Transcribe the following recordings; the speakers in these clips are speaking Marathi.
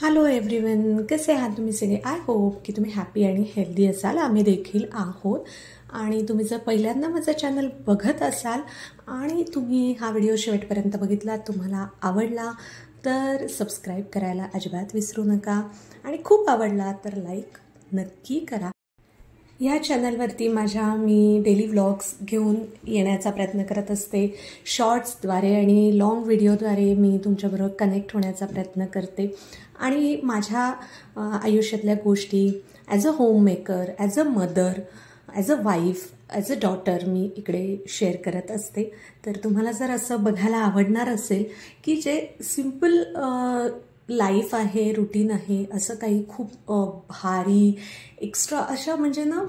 हॅलो एव्हरीवन, कसे आहात तुम्ही सगळे? आय होप की तुम्ही हॅपी आणि हेल्दी असाल. आम्ही देखील आहोत. आणि तुम्ही जर पहिल्यांदा माझं चॅनल बघत असाल आणि तुम्ही हा व्हिडिओ शेवटपर्यंत बघितला, तुम्हाला आवडला तर सबस्क्राईब करायला अजिबात विसरू नका आणि खूप आवडला तर लाईक नक्की करा. या चॅनलवरती मी डेली व्लॉग्स घेऊन येण्याचा प्रयत्न करत असते. शॉर्ट्सद्वारे आणि लाँग व्हिडिओद्वारे मी तुमच्याबरोबर कनेक्ट होण्याचा प्रयत्न करते आणि माझ्या आयुष्यातल्या गोष्टी as a homemaker, as a mother, as a wife, as a daughter मी इकडे शेअर करत असते. तर तुम्हाला जर असं बघायला आवडणार असेल की जे सिम्पल लाईफ आहे, रुटीन आहे, असं काही खूप भारी एक्स्ट्रा अशा म्हणजे ना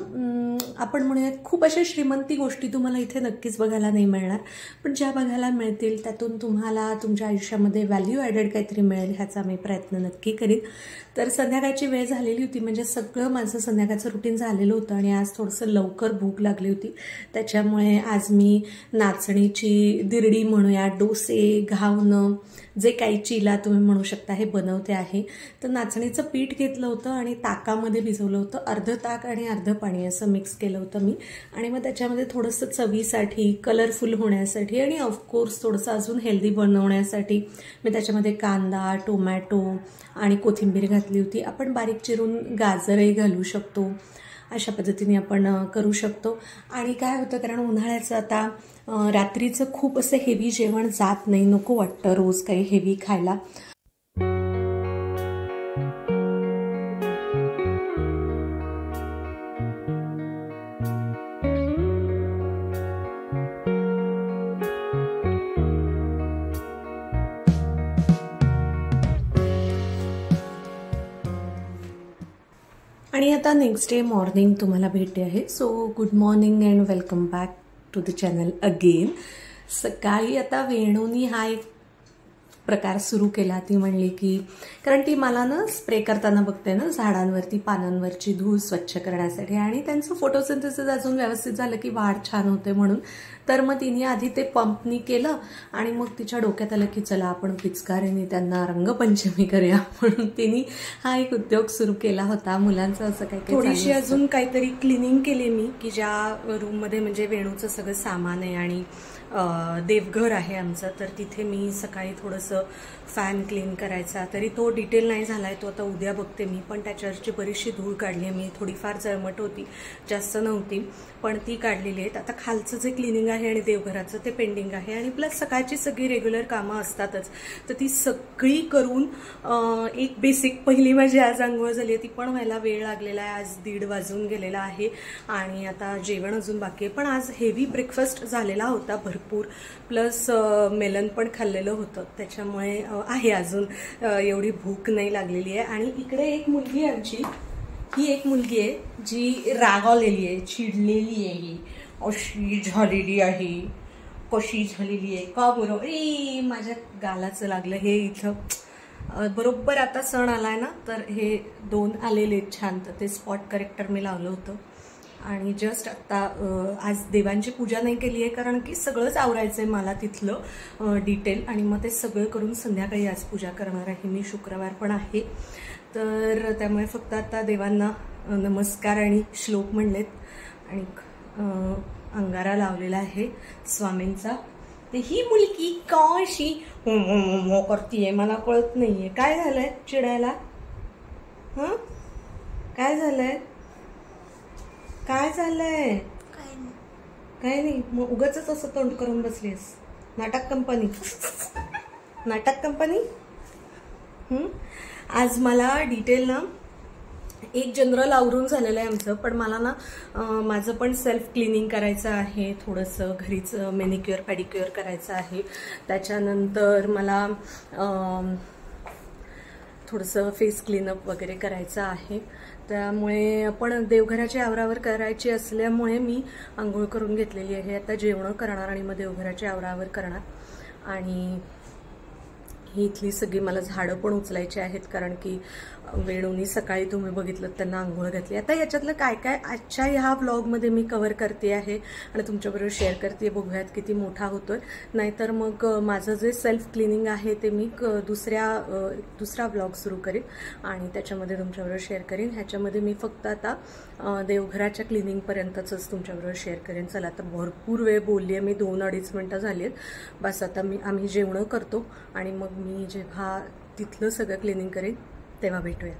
आपण म्हणूयात खूप अशा श्रीमंती गोष्टी तुम्हाला इथे नक्कीच बघायला नाही मिळणार, पण ज्या बघायला मिळतील त्यातून तुम्हाला तुमच्या आयुष्यामध्ये व्हॅल्यू ॲडेड काहीतरी मिळेल ह्याचा मी प्रयत्न नक्की करीन. तर संध्याकाळची वेळ झालेली होती, म्हणजे सगळं माझं संध्याकाळचं रुटीन झालेलं होतं आणि आज थोडंसं लवकर भूक लागली होती. त्याच्यामुळे आज मी नाचणीची दिरडी म्हणूया, डोसे, घावणं, जे काही चिला तुम्ही म्हणू शकता, हे बनवते आहे. तर नाचणीचं पीठ घेतलं होतं आणि ताकामध्ये भिजवलं होतं. अर्ध ताक आणि अर्ध पाणी असं मिक्स केलं होतं मी. आणि मग त्याच्यामध्ये थोडंसं चवीसाठी, कलरफुल होण्यासाठी आणि ऑफकोर्स थोडंसं अजून हेल्दी बनवण्यासाठी मी त्याच्यामध्ये कांदा, टोमॅटो आणि कोथिंबीर घातली होती. आपण बारीक चिरून गाजरही घालू शकतो. अशा पद्धतीने आपण करू शकतो. आणि काय होतं, कारण उन्हाळ्याचं आता रात्रीचं खूप असं हेवी जेवण जात नाही, नको वाटतं रोज काही हेवी खायला. आणि आता नेक्स्ट डे मॉर्निंग तुम्हाला भेटते आहे. So good morning and welcome back to the channel again. सकाळी आता वेणूनी हा एक प्रकार सुरू केला. ती म्हणली की, कारण ती मला ना स्प्रे करताना बघते ना झाडांवरती, पानांवरची धूळ स्वच्छ करण्यासाठी, आणि त्यांचं फोटोसिंथेसिस अजून व्यवस्थित झालं की वाढ छान होते म्हणून. तर मग तिने आधी ते पंपनी केलं आणि मग तिच्या डोक्यात आलं की चला आपण पिचकारीने त्यांना रंगपंचमी करूया, म्हणून तिने हा एक उद्योग सुरू केला होता मुलांचं. असं काही थोडीशी अजून काहीतरी क्लिनिंग केली मी, की ज्या रूममध्ये म्हणजे वेणूचं सगळं सामान आहे आणि देवघर आहे आमचं, तर तिथे मी सकाळी थोडंसं फॅन क्लीन करायचा. तरी तो डिटेल नाही झाला आहे, तो आता उद्या बघते मी. पण त्याच्यावरची बरीचशी धूळ काढली आहे मी. थोडीफार जळमट होती, जास्त नव्हती, पण ती काढलेली आहेत. आता खालचं जे क्लिनिंग आहे आणि देवघराचं ते पेंडिंग आहे. आणि प्लस सकाळची सगळी रेग्युलर कामं असतातच, तर ती सगळी करून एक बेसिक पहिली माझी आज आंघोळ झाली आहे, ती पण व्हायला वेळ लागलेला आहे. आज 1:30 वाजून गेलेला आहे आणि आता जेवण अजून बाकी आहे. पण आज हेवी ब्रेकफास्ट झालेला होता भरपूर, प्लस मेलन पण खाल्लेलं होतं, त्याच्यामुळे आहे अजून एवढी भूक नाही लागलेली आहे. आणि इकडे एक मुलगी आहे आमची, ही एक मुलगी आहे जी रागावलेली आहे, चिडलेली आहे, ही अशी झालेली आहे. कशी झालेली आहे का बरोबर? ए माझ्या गालाचं लागलं हे इथं. बरोबर आता सण आलाय ना, तर हे 2 आलेले छान, तर ते स्पॉट करेक्टर मी लावलं होतं. आणि जस्ट आत्ता आज देवांची पूजा नाही केली आहे, कारण की सगळंच आवरायचं आहे मला तिथलं डिटेल, आणि मग ते सगळं करून संध्याकाळी आज पूजा करणार आहे मी. शुक्रवार पण आहे, तर त्यामुळे फक्त आता देवांना नमस्कार आणि श्लोक म्हणलेत आणि अंगारा लावलेला आहे स्वामींचा. ते ही मुलगी कशी करतीये मला कळत नाहीये. काय झालंय चिडायला? काय झालंय? काय झालंय? काय नाही. मग उगाच असं तोंड करून बसलीस. नाटक कंपनी, नाटक कंपनी. आज मला डिटेल ना एक जनरल आवरून झालेलं आहे आमचं, पण मला ना माझं पण सेल्फ क्लिनिंग करायचं आहे, थोडंसं घरीच मॅनिक्युअर पॅडिक्युअर करायचं आहे. त्याच्यानंतर मला थोडंसं फेस क्लीनअप वगैरे करायचं आहे. त्यामुळे पण देवघराची आवरावर करायची असल्यामुळे मी आंघोळ करून घेतलेली आहे. आता जेवणं करणार आणि मग देवघराची आवरावर करणार. आणि ही इथली सगळी मला झाडं पण उचलायची आहेत, कारण की वेणूनी सकाळी तुम्ही बघितलं त्यांना आंघोळ घातली. आता याच्यातलं काय काय आजच्या ह्या व्लॉगमध्ये मी कव्हर करते आहे आणि तुमच्याबरोबर शेअर करते. बघूयात किती मोठा होतोय. नाहीतर मग माझं जे सेल्फ क्लिनिंग आहे ते मी दुसरा व्लॉग सुरू करेन आणि त्याच्यामध्ये तुमच्याबरोबर शेअर करेन. ह्याच्यामध्ये मी फक्त आता देवघराच्या क्लिनिंगपर्यंतच तुमच्याबरोबर शेअर करेन. चला, आता भरपूर वेळ बोलली आहे मी, 2-2.5 मिनटं झाली आहेत. बस आता आम्ही जेवणं करतो आणि मग मी जेव्हा तिथलं सगळं क्लिनिंग करेन तेव्हा भेटूया.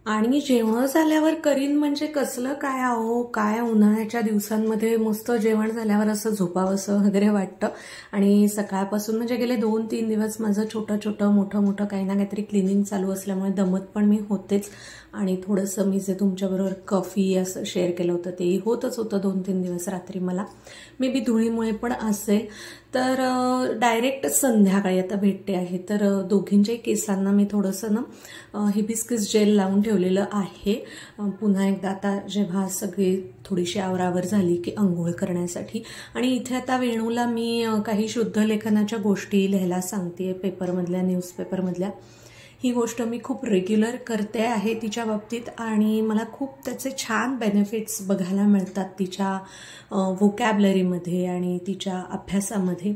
आणि जेवण झाल्यावर करीन म्हणजे कसलं काय आहो, काय उन्हाळ्याच्या दिवसांमध्ये मस्त जेवण झाल्यावर असं झोपावंसं वगैरे वाटतं. आणि सकाळपासून म्हणजे गेले 2-3 दिवस माझं छोटं मोठं काही ना काहीतरी क्लिनिंग चालू असल्यामुळे दमत पण मी होतेच. आणि थोडंसं मी जे तुमच्याबरोबर कॉफी असं शेअर केलं होतं तेही होतच होतं 2-3 दिवस रात्री. मला मे बी धुळीमुळे पण असेल. तर डायरेक्ट संध्याकाळी आता भेटते आहे. तर दोघींच्याही केसांना मी थोडंसं ना हिबिस्किस जेल लावून ठेवलेलं आहे. पुन्हा एकदा आता जेव्हा सगळी थोडीशी आवरावर झाली की अंघोळ करण्यासाठी. आणि इथे आता वेणूला मी काही शुद्ध लेखनाच्या गोष्टी लिहायला सांगते पेपरमधल्या, न्यूजपेपरमधल्या. ही गोष्ट मी खूप रेग्युलर करते आहे तिच्या बाबतीत आणि मला खूप त्याचे छान बेनिफिट्स बघायला मिळतात तिच्या व्होकॅबलरीमध्ये आणि तिच्या अभ्यासामध्ये.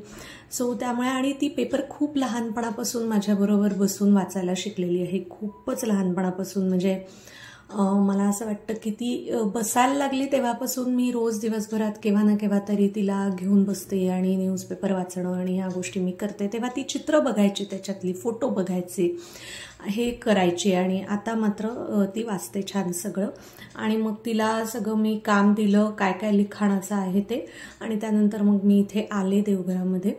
सो त्यामुळे, आणि ती पेपर खूप लहानपणापासून माझ्याबरोबर बसून वाचायला शिकलेली आहे. खूपच लहानपणापासून, म्हणजे मला असं वाटतं की ती बसायला लागली तेव्हापासून मी रोज दिवसभरात केव्हा ना केव्हा तरी तिला घेऊन बसते आणि न्यूजपेपर वाचणं आणि ह्या गोष्टी मी करते. तेव्हा ती चित्र बघायची, त्याच्यातली फोटो बघायचे, हे करायची. आणि आता मात्र ती वाचते छान सगळं. आणि मग तिला सगळं मी काम दिलं काय काय लिखाणाचं आहे ते. आणि त्यानंतर मग मी इथे आले देवघरामध्ये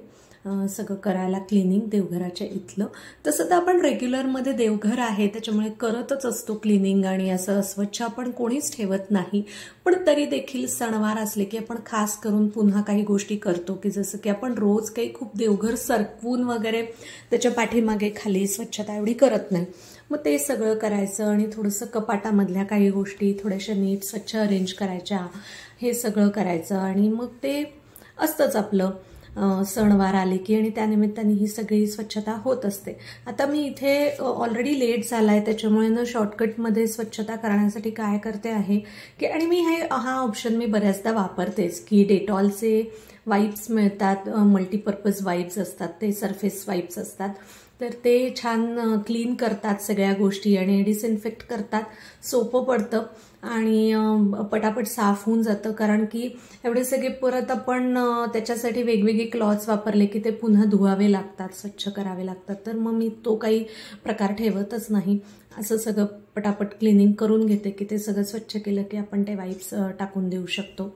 सगळं करायला, क्लिनिंग देवघराच्या इथलं. तसं तर आपण रेग्युलरमध्ये देवघर आहे त्याच्यामुळे करतच असतो क्लिनिंग, आणि असं स्वच्छ आपण कोणीच ठेवत नाही. पण तरी देखील सणवार असले की आपण खास करून पुन्हा काही गोष्टी करतो, की जसं की आपण रोज काही खूप देवघर सरकवून वगैरे त्याच्या पाठीमागे खाली स्वच्छता एवढी करत नाही. मग ते सगळं करायचं आणि थोडंसं कपाटामधल्या काही गोष्टी थोड्याशा नीट स्वच्छ अरेंज करायच्या, हे सगळं करायचं. आणि मग ते असतंच आपलं सणवार आले की, आणि त्यानिमित्ताने ही सगळी स्वच्छता होत असते. आता मी इथे ऑलरेडी लेट झाला आहे त्याच्यामुळे ना शॉर्टकटमध्ये स्वच्छता करण्यासाठी काय करते आहे की, आणि मी हा ऑप्शन मी बऱ्याचदा वापरतेच, की डेटॉलचे वाईप्स मिळतात, मल्टीपर्पज वाईप्स असतात, ते सरफेस वाईप्स असतात. तर ते छान क्लीन करतात सगळ्या गोष्टी आणि डिसइन्फेक्ट करतात. सोपं पडतं आणि पटापट साफ होऊन जातं, कारण की एवढे सगळे परत आपण त्याच्यासाठी वेगवेगळे क्लॉथ्स वापरले की ते पुन्हा धुवावे लागतात, स्वच्छ करावे लागतात. तर मग मी तो काही प्रकार ठेवतच नाही. असं सगळं पटापट क्लिनिंग करून घेते की ते सगळं स्वच्छ केलं की आपण ते वाईप्स टाकून देऊ शकतो.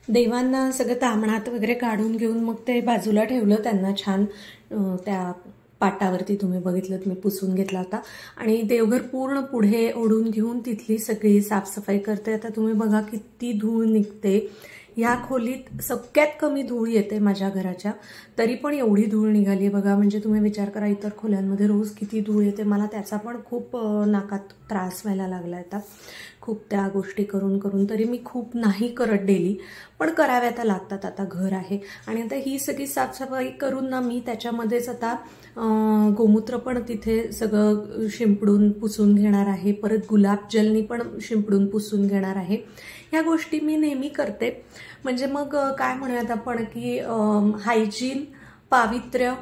देवांना सगळं तामणात वगैरे काढून घेऊन मग ते बाजूला ठेवलं. त्यांना छान त्या पाटावरती तुम्ही बघितलं मी पुसून घेतला होता. आणि देवघर पूर्ण पुढे ओढून घेऊन तिथली सगळी साफसफाई करते. आता तुम्ही बघा किती धूळ निघते. ह्या खोलीत सगळ्यात कमी धूळ येते माझ्या घराच्या, तरी पण एवढी धूळ निघाली आहे बघा. म्हणजे तुम्ही विचार करा इतर खोल्यांमध्ये रोज किती धूळ येते. मला त्याचा पण खूप नाकात त्रास व्हायला लागला आता, खूप त्या गोष्टी करून करून. तरी मी खूप नाही करत डेली, पण कराव्या तर लागतात, आता घर आहे. आणि आता ही सगळी साफसफाई करून ना मी त्याच्यामध्येच आता गोमूत्र पण तिथे सगळं शिंपडून पुसून घेणार आहे. परत गुलाबजलनी पण शिंपडून पुसून घेणार आहे. ह्या गोष्टी मी नेहमी करते. म्हणजे मग काय म्हणूयात आपण की हायजीन, पावित्र्य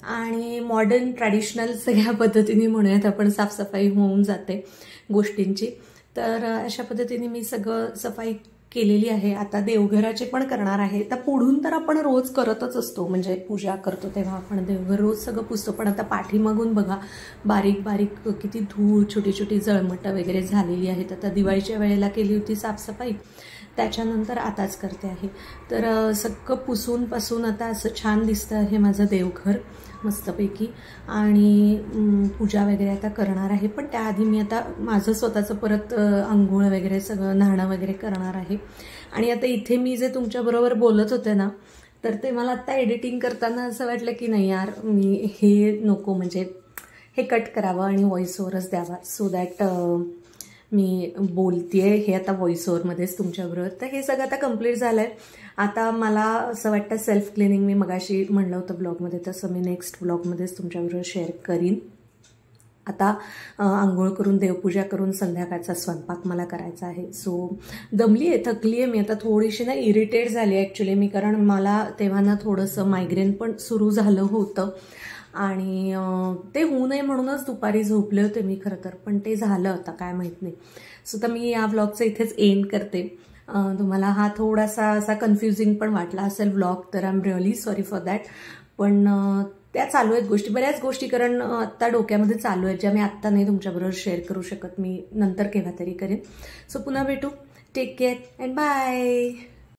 आणि मॉडर्न ट्रॅडिशनल सगळ्या पद्धतीने म्हणूयात आपण साफसफाई होऊन जाते गोष्टींची. तर अशा पद्धतीने मी सगळं सफाई केलेली आहे. आता देवघराचे पण करणार आहे. तर पुढून तर आपण रोज करतच असतो, म्हणजे पूजा करतो तेव्हा आपण देवघर रोज सगळं पुसतो. पण आता पाठीमागून बघा बारीक बारीक किती धूळ, छोटी छोटी जळमटं वगैरे झालेली आहेत. आता दिवाळीच्या वेळेला केली होती साफसफाई, त्याच्यानंतर आताच करते आहे. तर सगळं पुसून पासून आता असं छान दिसतं आहे माझं देवघर मस्तपैकी. आणि पूजा वगैरे आता करणार आहे. पण त्याआधी मी आता माझं स्वतःचं परत अंघोळ वगैरे सगळं न्हाणं वगैरे करणार आहे. आणि आता इथे मी जे तुमच्याबरोबर बोलत होते ना, तर ते मला आता एडिटिंग करताना असं वाटलं की नाही यार, मी हे नको, म्हणजे हे कट करावं आणि व्हॉइस ओव्हरच द्यावा, सो दॅट मी बोलतेय हे आता व्हॉइस ओव्हरमध्येच तुमच्याबरोबर. तर हे सगळं आता कंप्लीट झालं आहे. आता मला असं वाटतं सेल्फ क्लिनिंग मी मगाशी म्हणलं होतं ब्लॉगमध्ये, तसं मी नेक्स्ट ब्लॉगमध्येच तुमच्याबरोबर शेअर करीन. आता आंघोळ करून देवपूजा करून संध्याकाळचा स्वयंपाक मला करायचा आहे. सो दमली आहे, थकली आहे मी आता, थोडीशी ना इरिटेट झाली आहे ॲक्च्युली मी, कारण मला तेव्हा ना थोडंसं मायग्रेन पण सुरू झालं होतं आणि ते होऊ नये म्हणूनच दुपारी झोपले होते मी खरं तर, पण ते झालं आता काय माहीत नाही. सो तर मी या ब्लॉगचं इथेच एंड करते. तुम्हाला हा थोडासा असा कन्फ्युजिंग पण वाटला असेल ब्लॉग, तर I am really sorry for that. पण त्या चालू आहेत गोष्टी, बऱ्याच गोष्टी, कारण आत्ता डोक्यामध्ये चालू आहेत ज्या मी आत्ता नाही तुमच्याबरोबर शेअर करू शकत, मी नंतर केव्हा तरी करेन. सो पुन्हा भेटू. Take care and bye.